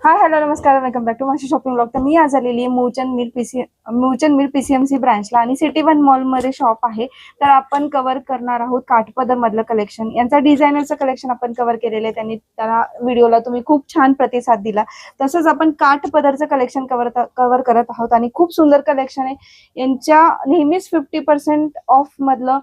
Hi hello नमस्कार welcome back to माझी shopping blog. तर मी आज आलेली आहे मूळचंद मिल PCMC ब्रांचला आणि सिटी वन मॉलमध्ये शॉप आहे. तर आपण कव्हर करणार आहोत काठपदर मधलं कलेक्शन. यांचा डिझायनरचं कलेक्शन आपण कव्हर केलेलं आहे. त्यांनी त्या व्हिडिओला तुम्ही खूप छान प्रतिसाद दिला. तसंच आपण काठपदरचं कलेक्शन कव्हर करत आहोत आणि खूप सुंदर कलेक्शन आहे. यांच्या नेहमीच 50% ऑफ मधलं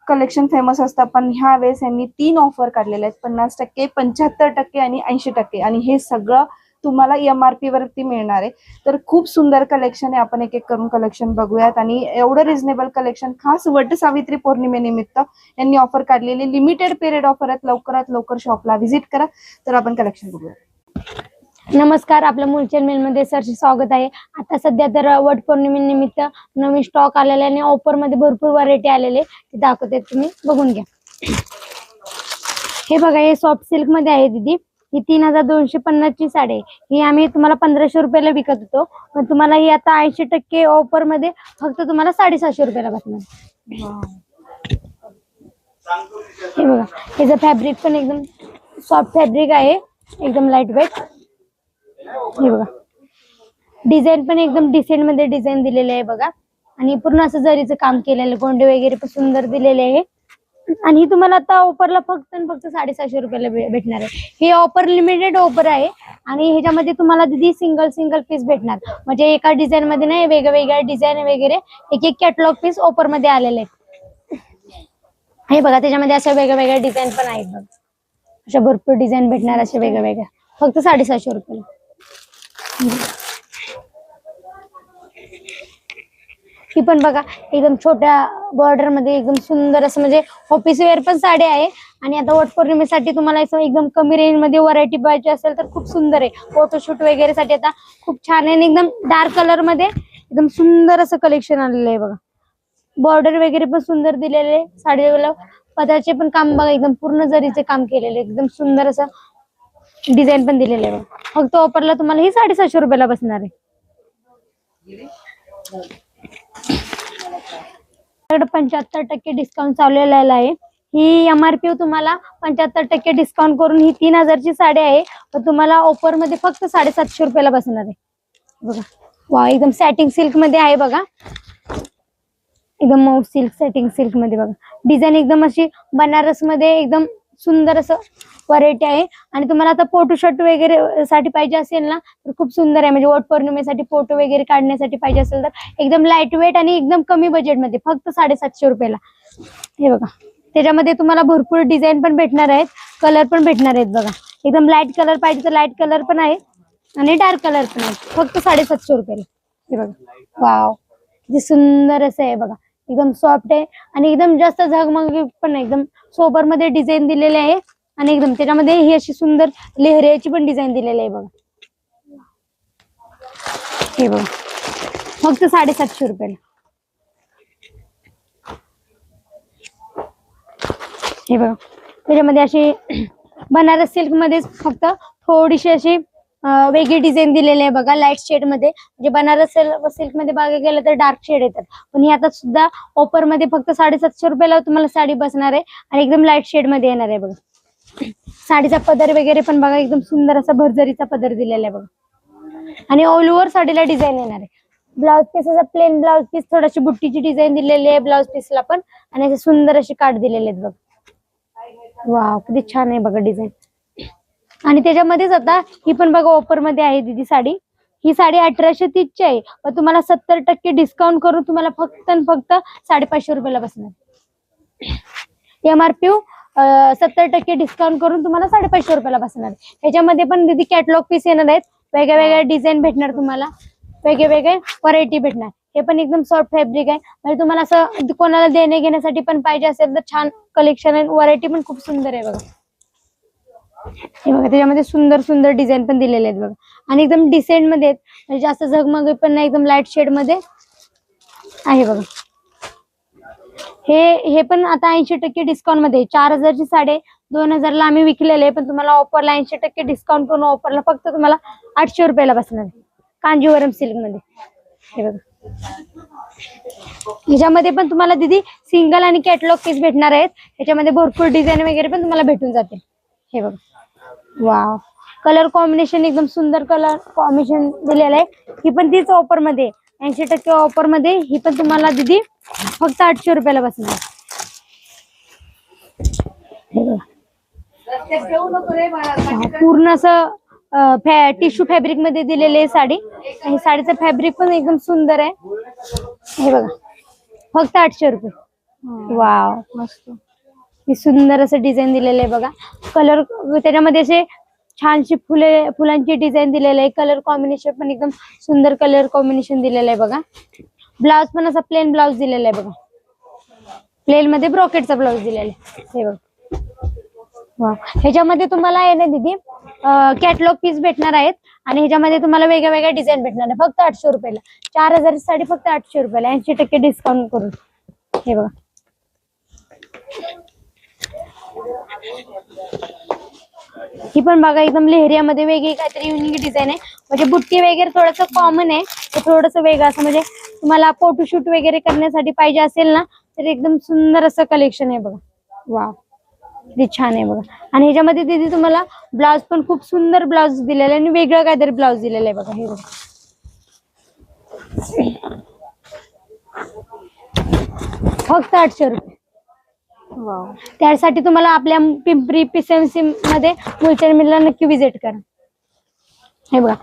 कलेक्शन फेमस असतं, पण ह्या वेळेस यांनी 3 ऑफर काढलेले आहेत, 50%, 75% आणि 80%. आणि हे सगळं तुम्हाला MRP वरती मिळणार आहे. तर खूप सुंदर कलेक्शन आहे. आपण एक एक करून कलेक्शन बघूयात. आणि एवढं रिझनेबल कलेक्शन खास वट सावित्री पौर्णिमेनिमित्त यांनी ऑफर काढलेली लिमिटेड पिरियड ऑफर आहेत. लवकरात लवकर शॉपला व्हिजिट करा. तर आपण कलेक्शन बघूया. नमस्कार, आपल्या मूळचंद मिल मध्ये सरचे स्वागत आहे. आता सध्या तर वट पौर्णिमेनिमित्त नवीन स्टॉक आलेला आहे आणि ऑफर मध्ये भरपूर व्हरायटी आलेले ते दाखवते, तुम्ही बघून घ्या. हे बघा, हे सॉफ्ट सिल्क मध्ये आहे दीदी. ही 3250 ची साडी आहे. ही आम्ही तुम्हाला 1500 रुपयाला विकत होतो, पण तुम्हाला ही आता 80% ऑफर मध्ये फक्त तुम्हाला 750 रुपयाला बसणार. हे बघा, याचं फॅब्रिक पण एकदम सॉफ्ट फॅब्रिक आहे, एकदम लाईट वेट. हे बघा, डिझाईन पण एकदम डिसेंट मध्ये डिझाईन दिलेले आहे बघा. आणि पूर्ण असं जरीचं काम केलेलं, गोंडे वगैरे पण सुंदर दिलेले आहे. आणि ही तुम्हाला आता ऑफरला फक्त 750 रुपयाला भेटणार आहे. ही ऑफर लिमिटेड ऑफर आहे आणि ह्याच्यामध्ये तुम्हाला दीदी सिंगल पीस भेटणार. म्हणजे एका डिझाईन मध्ये नाही, वेगवेगळ्या डिझाईन वगैरे एक कॅटलॉग पीस ऑफर मध्ये आलेले आहेत. हे बघा, त्याच्यामध्ये अशा वेगवेगळ्या डिझाईन पण आहेत बघा. अशा भरपूर डिझाईन भेटणार, अशा वेगवेगळ्या फक्त 750 रुपयाला. ही पण बघा, एकदम छोट्या बॉर्डर मध्ये एकदम सुंदर असं, म्हणजे ऑफिस वेअर पण साडी आहे. आणि आता वट पौर्णिमेसाठी तुम्हाला असं एकदम कमी रेंज मध्ये व्हरायटी पाहिजे असेल तर खूप सुंदर आहे. फोटोशूट वगैरे साठी आता खूप छान आहे. आणि एकदम डार्क कलर मध्ये एकदम सुंदर असं कलेक्शन आलेलं आहे बघा. बॉर्डर वगैरे पण सुंदर दिलेले, साडीला पदराचे पण काम बघा, एकदम पूर्ण जरीचे काम केलेले, एकदम सुंदर असं डिझाईन पण दिलेले आहे बघा. फक्त ऑफरला तुम्हाला ही 750 रुपयाला बसणार आहे. 75% डिस्काउंट चाललेला आहे. ही MRP तुम्हाला 75% डिस्काउंट करून ही 3000 ची साडी आहे, पण तुम्हाला ऑफर मध्ये फक्त 750 रुपयाला बसणार आहे बघा. वा, एकदम सॅटिंग सिल्क मध्ये आहे बघा. एकदम मऊ सिल्क, सॅटिंग सिल्क मध्ये बघा. डिझाईन एकदम अशी बनारस मध्ये एकदम सुंदर असं व्हरायटी आहे. आणि तुम्हाला आता फोटोशूट वगैरे साठी पाहिजे असेल ना तर खूप सुंदर आहे. म्हणजे वट पौर्णिमेसाठी फोटो वगैरे काढण्यासाठी पाहिजे असेल तर एकदम लाईट वेट आणि एकदम कमी बजेट मध्ये फक्त 750 रुपयाला. हे बघा, त्याच्यामध्ये तुम्हाला भरपूर डिझाईन पण भेटणार आहेत, कलर पण भेटणार आहेत बघा. एकदम लाईट कलर पाहिजे तर लाईट कलर पण आहे आणि डार्क कलर पण आहे, फक्त 750 रुपयाला. हे बघा, वाव, किती सुंदर असं आहे बघा. एकदम सॉफ्ट आहे आणि एकदम जास्त झगमग पण नाही, एकदम सोबर मध्ये डिझाईन दिलेले आहे. आणि एकदम त्याच्यामध्ये ही अशी सुंदर लेहऱ्याची पण डिझाईन दिलेली आहे बघा. हे बघा, फक्त 750 रुपयाला. हे बघा, त्याच्यामध्ये अशी बनारस सिल्क मध्ये फक्त थोडीशी अशी वेगळी डिझाईन दिलेली आहे बघा, लाईट शेड मध्ये. म्हणजे बनारस सिल्क मध्ये बघायला गेलं तर डार्क शेड येतात, पण ही आता सुद्धा ऑफर मध्ये फक्त 750 रुपयाला तुम्हाला साडी बसणार आहे आणि एकदम लाईट शेड मध्ये येणार आहे बघा. साडीचा पदर वगैरे पण बघा, एकदम सुंदर असा भरजरीचा पदर दिलेला आहे बघा. आणि ऑल ओव्हर साडीला डिझाईन येणार आहे. ब्लाउज पीस असा प्लेन ब्लाउज पीस, थोडीशी बुट्टीची डिझाईन दिलेली आहे ब्लाउज पीसला पण. आणि असे सुंदर असे काठ दिलेले आहेत बघा. वाव, किती छान आहे बघा डिझाईन. आणि त्याच्यामध्येच आता ही पण बघा ऑफर मध्ये आहे दीदी साडी. ही साडी 1830 ची आहे, पण तुम्हाला 70% डिस्काउंट करून तुम्हाला फक्त 550 रुपयाला बसणार. MRP 70% डिस्काउंट करून तुम्हाला 550 रुपयाला बसणार. ह्याच्यामध्ये पण दीदी कॅटलॉग पीस येणार आहेत, वेगळ्या डिझाईन भेटणार तुम्हाला, वेगळे व्हरायटी भेटणार. हे पण एकदम सॉफ्ट फॅब्रिक आहे, म्हणजे तुम्हाला असं कोणाला देणे घेण्यासाठी पण पाहिजे असेल तर छान कलेक्शन आहे. व्हरायटी पण खूप सुंदर आहे बघा. हे बघा, त्याच्यामध्ये सुंदर डिझाईन पण दिलेले आहेत बघा. आणि एकदम डिसेंट मध्ये आहेत, म्हणजे जास्त झगमग पण नाही, एकदम लाईट शेड मध्ये आहे बघा. हे पण आता 80% डिस्काउंट मध्ये 4000 ची साडी 2000 ला आम्ही विकलेले आहे, पण तुम्हाला ऑफरला 80% डिस्काउंट करून ऑफरला फक्त तुम्हाला 800 रुपयाला बसणार आहे कांजीवरम सिल्क मध्ये. हे बघा, ह्याच्यामध्ये पण तुम्हाला दीदी सिंगल आणि कॅटलॉग पीस भेटणार आहेत. ह्याच्यामध्ये भरपूर डिझाईन वगैरे पण तुम्हाला भेटून जाते. हे बघा, वाव, कलर कॉम्बिनेशन एकदम सुंदर कलर कॉम्बिनेशन दिलेलं आहे. ही पण तीच ऑफर मध्ये 80% ऑफर मध्ये ही पण तुम्हाला दीदी फक्त 800 रुपयाला बसणार. हे बघा. पूर्ण असं टिश्यू फॅब्रिक मध्ये दिलेली साडी आणि साडीचं फॅब्रिक पण एकदम सुंदर आहे. हे बघा फक्त 800 रुपये. वाव मस्त. ही सुंदर असं डिझाईन दिलेलं आहे बघा. कलर त्याच्यामध्ये असे छानशी फुलांची डिझाईन दिलेलं आहे. कलर कॉम्बिनेशन पण एकदम सुंदर कलर कॉम्बिनेशन दिलेलं आहे बघा. ब्लाउज पण असा प्लेन ब्लाउज दिलेला आहे बघा. प्लेन मध्ये ब्रॉकेटचा ब्लाउज दिलेला आहे. हे बघा. वा ह्याच्यामध्ये तुम्हाला आहे ना दीदी कॅटलॉग पीस भेटणार आहेत आणि ह्याच्यामध्ये तुम्हाला वेगळ्या वेगळ्या डिझाईन भेटणार आहे फक्त 800 रुपयाला. 4000 साडी फक्त 800 रुपयाला 80% डिस्काउंट करून. हे बघा. ही पण बघा एकदम लेहरियामध्ये वेगळी काहीतरी युनिक डिझाईन आहे. म्हणजे बुट्टी वगैरे थोडंसं कॉमन आहे ते थोडंसं वेगळं असं म्हणजे तुम्हाला फोटोशूट वगैरे करण्यासाठी पाहिजे असेल ना तर एकदम सुंदर असं कलेक्शन आहे बघा. वा किती छान आहे बघा. आणि ह्याच्यामध्ये दीदी तुम्हाला ब्लाउज पण खूप सुंदर ब्लाउज दिलेला आहे आणि वेगळं काहीतरी ब्लाउज दिलेला आहे बघा. हे बघा. फक्त 800 रुपये. त्यासाठी तुम्हाला आपल्या पिंपरी PCMC मध्ये मुलचंद मिलला नक्की विजिट करा. हे बघा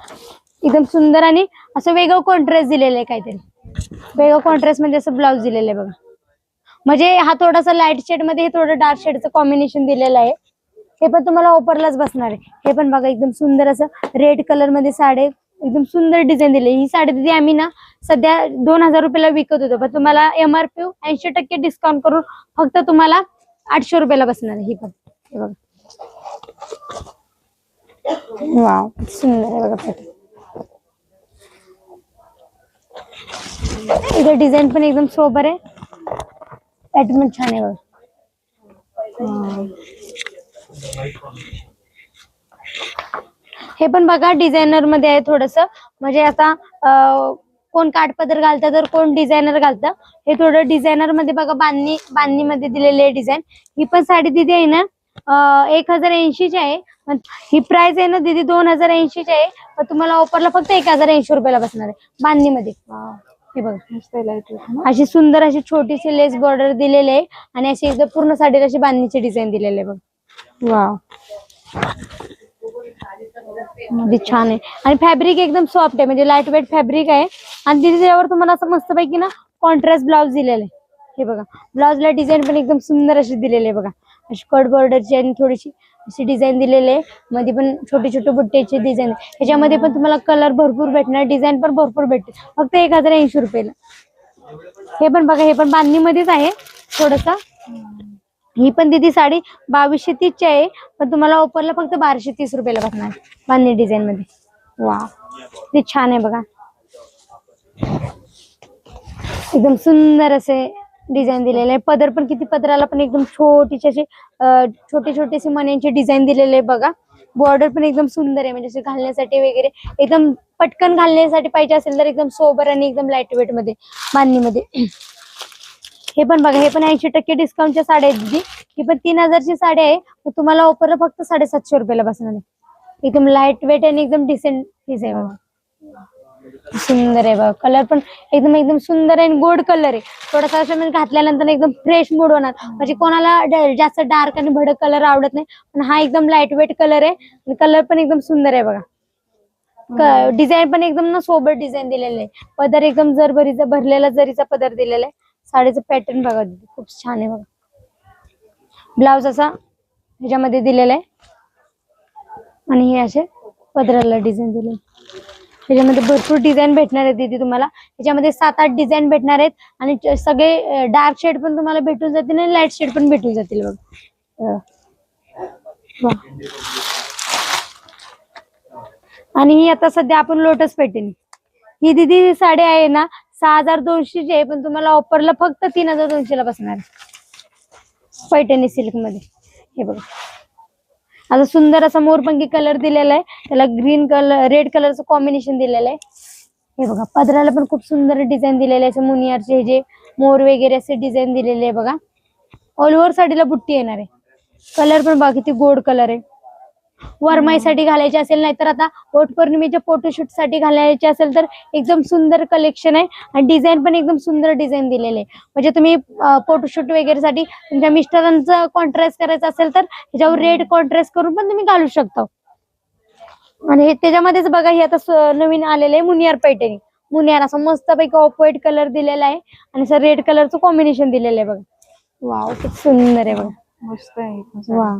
एकदम सुंदर आणि असं वेगळं कॉन्ट्रास्ट दिलेलं आहे. काहीतरी वेगळं कॉन्ट्रास्ट मध्ये असं ब्लाउज दिलेलं आहे बघा. म्हणजे हा थोडासा लाईट शेड मध्ये हे थोडं डार्क शेडचं कॉम्बिनेशन दिलेलं आहे. हे पण तुम्हाला ऑफरलाच बसणार आहे. हे पण बघा एकदम सुंदर असं रेड कलर मध्ये साडी एकदम सुंदर डिझाईन दिली. ही साडी दिदी आम्ही ना सध्या 2000 रुपयाला विकत होतो पण तुम्हाला MRP 80% डिस्काउंट करून फक्त तुम्हाला 800 रुपयाला बसणार आहे. ही पण हे बघा. वाव सुंदर आहे बघा. इथे डिझाईन पण एकदम सोबर आहे. पॅटर्न छान आहे बघा. हे पण बघा डिझायनर मध्ये आहे थोडस. म्हणजे आता कोण काठपदर घालतं तर कोण डिझायनर घालतं. हे थोडं डिझायनर मध्ये बघा बांधणी मध्ये दिलेले डिझाईन. ही पण साडी दिदी आहे ना 1080 ची आहे. ही प्राइस आहे ना दीदी 2080 ची आहे. पण तुम्हाला ऑफरला फक्त 1080 रुपयाला बसणार आहे बांधणी मध्ये. हे बघा अशी सुंदर अशी छोटीशी लेस बॉर्डर दिलेली आहे आणि अशी एकदम पूर्ण साडीला अशी बांधणीची डिझाईन दिलेली आहे बघ. वाव छान आहे. आणि फॅब्रिक एकदम सॉफ्ट आहे म्हणजे लाईट वेट फॅब्रिक आहे. आणि तिथे त्यावर तुम्हाला असं मस्तपैकी ना कॉन्ट्रास्ट ब्लाउज दिलेला आहे. हे बघा ब्लाउजला डिझाईन पण एकदम सुंदर अशी दिलेली आहे बघा. अशी कट बॉर्डरची आणि थोडीशी अशी डिझाईन दिलेली आहे. मध्ये पण छोटे छोटे बुट्ट्याची डिझाईन. ह्याच्यामध्ये पण तुम्हाला कलर भरपूर भेटणार डिझाईन पण भरपूर भेटते फक्त 1080 रुपयाला. हे पण बघा हे पण बांधणीमध्येच आहे थोडस. ही पण दीदी साडी 2230 ची आहे पण तुम्हाला ऑफरला फक्त 1230 रुपयाला बसणार बांधणी डिझाईन मध्ये. वा ते छान आहे बघा. एकदम सुंदर असे डिझाईन दिलेले आहे. पदर पण किती पदराला पण एकदम छोटीशी अशी छोटी छोटीशी मण्यांची डिझाईन दिलेले आहे बघा. बॉर्डर पण एकदम सुंदर आहे म्हणजे असे घालण्यासाठी वगैरे एकदम पटकन घालण्यासाठी पाहिजे असेल तर एकदम सोबर आणि एकदम लाईट वेट मध्ये बांधणीमध्ये. हे पण बघा हे पण 80% डिस्काउंटच्या साड्या आहेत दीदी. ही पण 3000 ची साडी आहे तुम्हाला ऑफरला फक्त 750 रुपयाला बसणार आहे. एकदम लाईट वेट आणि एकदम डिसेंट पीस आहे बघा. सुंदर आहे बघा. कलर पण एकदम सुंदर आहे. गोल्ड कलर आहे थोडासा असं म्हणजे घातल्यानंतर एकदम फ्रेश मूड होणार. म्हणजे कोणाला जास्त डार्क आणि भडक कलर आवडत नाही पण हा एकदम लाईट वेट कलर आहे आणि कलर पण एकदम सुंदर आहे बघा. डिझाईन पण एकदम ना सोबर डिझाईन दिलेलं आहे. पदर एकदम जरभरीचा भरलेला जरीचा पदर दिलेला आहे. साडीचं पॅटर्न बघा खूप छान आहे बघा. ब्लाउज असा ह्याच्यामध्ये दिलेला आहे आणि हे असे पदराला डिझाईन दिले. ह्याच्यामध्ये भरपूर डिझाईन भेटणार आहे दीदी तुम्हाला. ह्याच्यामध्ये 7-8 डिझाईन भेटणार आहेत आणि सगळे डार्क शेड पण तुम्हाला भेटून जातील आणि लाईट शेड पण भेटून जातील बघा. आणि ही आता सध्या आपण लोटस पॅटर्न ही दीदी साडी आहे ना 6200 ची आहे पण तुम्हाला ऑफरला फक्त 3200 ला बसणार पैठणी सिल्क मध्ये. हे बघा आता सुंदर असा मोरपंखी कलर दिलेला आहे. त्याला ग्रीन कलर रेड कलरचं कॉम्बिनेशन दिलेलं आहे. हे बघा पदराला पण खूप सुंदर डिझाईन दिलेले आहे. मुनियारचे हे जे मोर वगैरे असे डिझाईन दिलेले आहे बघा. ऑल ओव्हर साडीला बुट्टी येणार आहे. कलर पण बघा किती गोल्ड कलर आहे. वरमाईसाठी घालायची असेल, नाहीतर आता वटपौर्णिमेच्या फोटोशूट साठी घालायचे असेल तर एकदम सुंदर कलेक्शन आहे. आणि डिझाईन पण एकदम सुंदर डिझाईन दिलेले आहे. म्हणजे तुम्ही फोटोशूट वगैरे साठी तुमच्या मिस्टरांचं कॉन्ट्रास्ट करायचं असेल तर ह्याच्यावर रेड कॉन्ट्रास्ट करून पण तुम्ही घालू शकता. आणि त्याच्यामध्येच बघा हे आता नवीन आलेले आहे मुनियार पैठणी. मुनियार असा मस्त पैकी ऑफ व्हाईट कलर दिलेला आहे आणि असं रेड कलरचं कॉम्बिनेशन दिलेलं आहे बघा. वाव, खूप सुंदर आहे बघा. मस्त आहे. वा,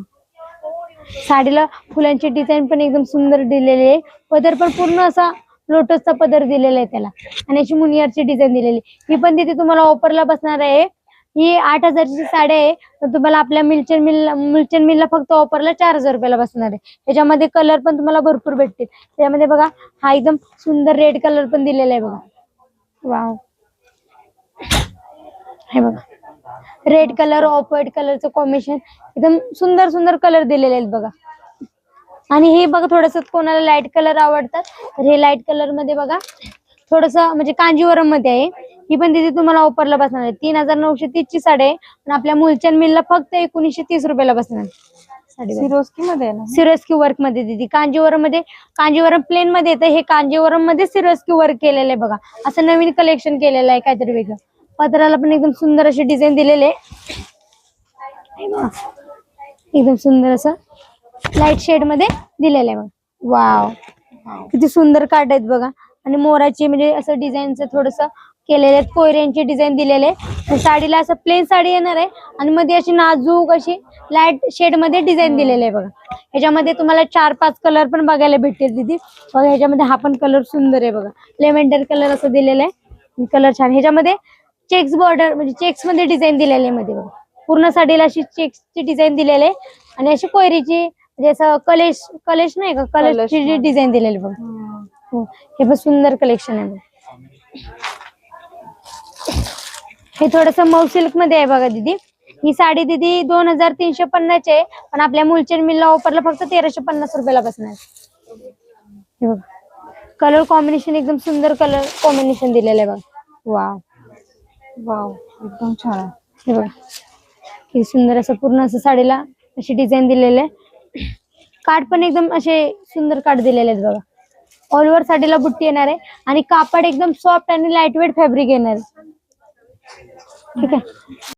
साडीला फुलांची डिझाईन पण एकदम सुंदर दिलेली आहे. पदर पण पूर्ण असा लोटसचा पदर दिलेला आहे त्याला. आणि अशी मुनियारची डिझाईन दिलेली. ही पण तिथे तुम्हाला ऑफरला बसणार आहे. ही 8,000ची साडी आहे, पण तुम्हाला आपल्या मुलचंद मिलला फक्त ऑफरला 4,000 रुपयाला बसणार आहे. त्याच्यामध्ये कलर पण तुम्हाला भरपूर भेटतील. त्याच्यामध्ये बघा हा एकदम सुंदर रेड कलर पण दिलेला आहे बघा. वाव, हे बघा रेड कलर ऑफ व्हाईट कलरचं कॉम्बिनेशन एकदम सुंदर सुंदर कलर दिलेले आहेत बघा. आणि हे बघा थोडस कोणाला लाईट कलर आवडतात तर हे लाईट कलर मध्ये बघा थोडस म्हणजे कांजीवरम मध्ये आहे. ही पण तिथे तुम्हाला ऑफरला बसणार आहे. 3,930 ची साडी आहे, पण आपल्या मुलचंद मिलला फक्त 1,930 रुपयाला बसणार आहे. सिरोस्की मध्ये आहे ना? सिरोस्की वर्क मध्ये दिदी. कांजीवरम मध्ये, कांजीवरम प्लेन मध्ये येतं, हे कांजीवरम मध्ये सिरोस्की वर्क केलेलं आहे बघा. असं नवीन कलेक्शन केलेलं आहे काहीतरी वेगळं. पदराला पण एकदम सुंदर असे डिझाईन दिलेले, एकदम सुंदर असं लाईट शेड मध्ये दिलेलं आहे बघा. वाव, किती सुंदर काट आहेत बघा. आणि मोराची म्हणजे असं डिझाईनचं थोडस केलेले आहेत. कोयऱ्यांची डिझाईन दिलेले. साडीला असं प्लेन साडी येणार आहे आणि मध्ये अशी नाजूक अशी लाईट शेड मध्ये डिझाईन दिलेले आहे बघा. ह्याच्यामध्ये तुम्हाला 4-5 कलर पण बघायला भेटतील दीदी बघा. ह्याच्यामध्ये हा पण कलर सुंदर आहे बघा. लेव्हेंडर कलर असं दिलेलं आहे. कलर छान. ह्याच्यामध्ये चेक्स बॉर्डर म्हणजे चेक्स मध्ये डिझाईन दिलेली आहे मध्ये बघा. पूर्ण साडीला अशी चेक्सची डिझाईन दिलेली आहे आणि अशी कोयरीची म्हणजे असं कलेश नाही का, कलरची डिझाईन दिलेली बघा. हो, हे पण सुंदर कलेक्शन आहे बघा. हे थोडस मऊ सिल्क मध्ये आहे बघा दीदी. ही साडी दीदी 2,350 ची आहे, पण आपल्या मुलचंद मिलला ऑफरला फक्त 1,350 रुपयाला बसणार. हे बघा कलर कॉम्बिनेशन एकदम सुंदर कलर कॉम्बिनेशन दिलेलं आहे बघा. वाव वाव, एकदम छान आहे. हे बघा किती सुंदर असं पूर्ण असं साडीला अशी डिझाईन दिलेलं आहे. काठ पण एकदम असे सुंदर काठ दिलेले आहेत बघा. ऑल ओव्हर साडीला बुट्टी येणार आहे आणि कापड एकदम सॉफ्ट आणि लाईट वेट फॅब्रिक येणार आहे. ठीक आहे.